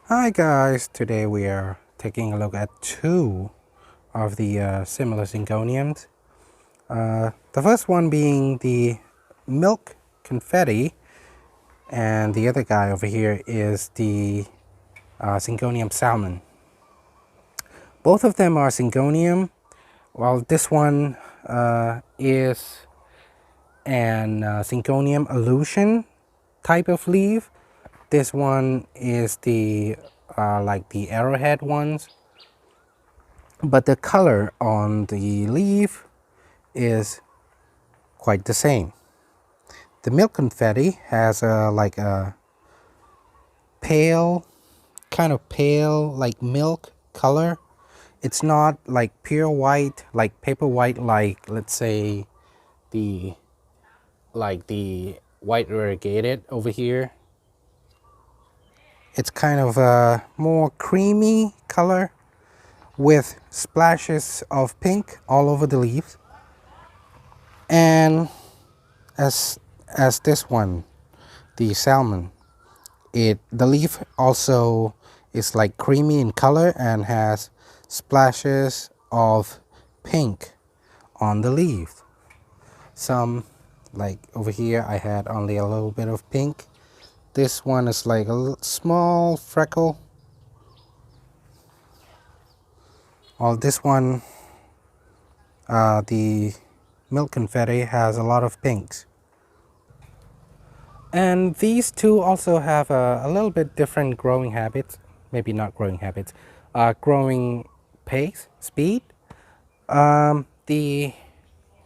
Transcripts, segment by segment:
Hi guys, today we are taking a look at two of the similar Syngoniums. The first one being the milk confetti, and the other guy over here is the Syngonium Salmon. Both of them are Syngonium. Well, this one is an Syngonium illusion type of leaf. This one is the like the arrowhead ones, but the color on the leaf is quite the same. The milk confetti has like a pale, kind of pale like milk color. It's not like pure white, like paper white, like let's say the white variegated over here. It's kind of a more creamy color with splashes of pink all over the leaves. And as this one, the salmon, the leaf also is like creamy in color and has splashes of pink on the leaf. Some, like over here, I had only a little bit of pink. This one is like a small freckle. This one, the milk confetti, has a lot of pinks. And these two also have a little bit different growing habits. Maybe not growing habits, growing pace, speed. The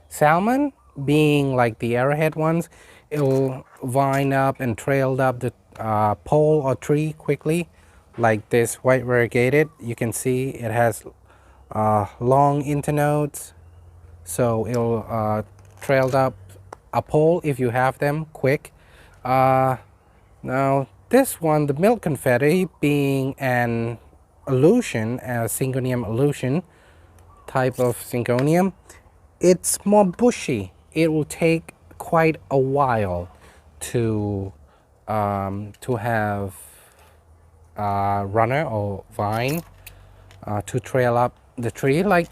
salmon, being like the arrowhead ones, it'll vine up and trail up the pole or tree quickly. Like this white variegated, you can see it has long internodes, so it'll trail up a pole if you have them quick. Now this one, the milk confetti, being an illusion, a Syngonium illusion type of Syngonium, it's more bushy. It will take quite a while to have a runner or vine to trail up the tree, like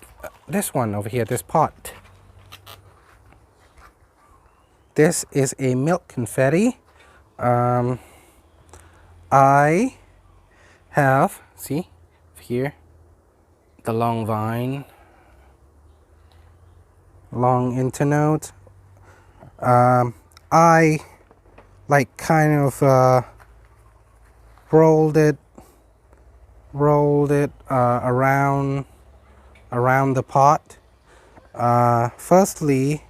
this one over here, this pot. This is a milk confetti. I have, see here, the long vine, long internode. I like kind of rolled it around the pot. Firstly,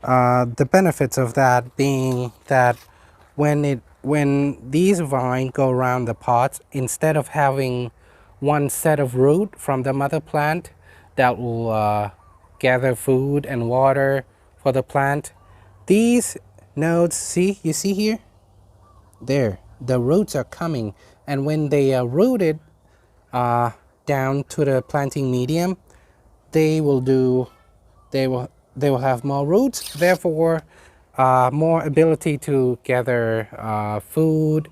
the benefits of that being that when these vines go around the pots, instead of having one set of root from the mother plant that will gather food and water for the plant, these nodes, you see here, there, the roots are coming, and when they are rooted down to the planting medium, they will have more roots, therefore more ability to gather food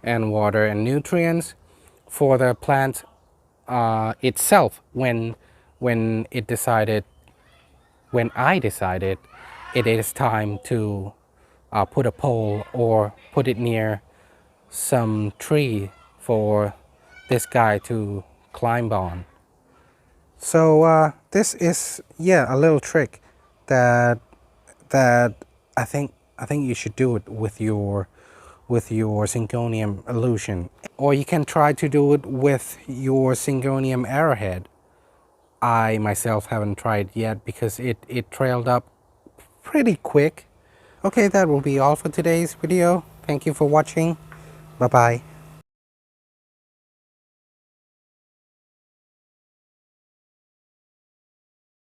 and water and nutrients for the plant itself when I decided it is time to put a pole or put it near some tree for this guy to climb on. So this is, yeah, a little trick that I think you should do it with your Syngonium illusion, or you can try to do it with your Syngonium arrowhead. I myself haven't tried yet because it trailed up pretty quick. Okay, that will be all for today's video. Thank you for watching. Bye bye.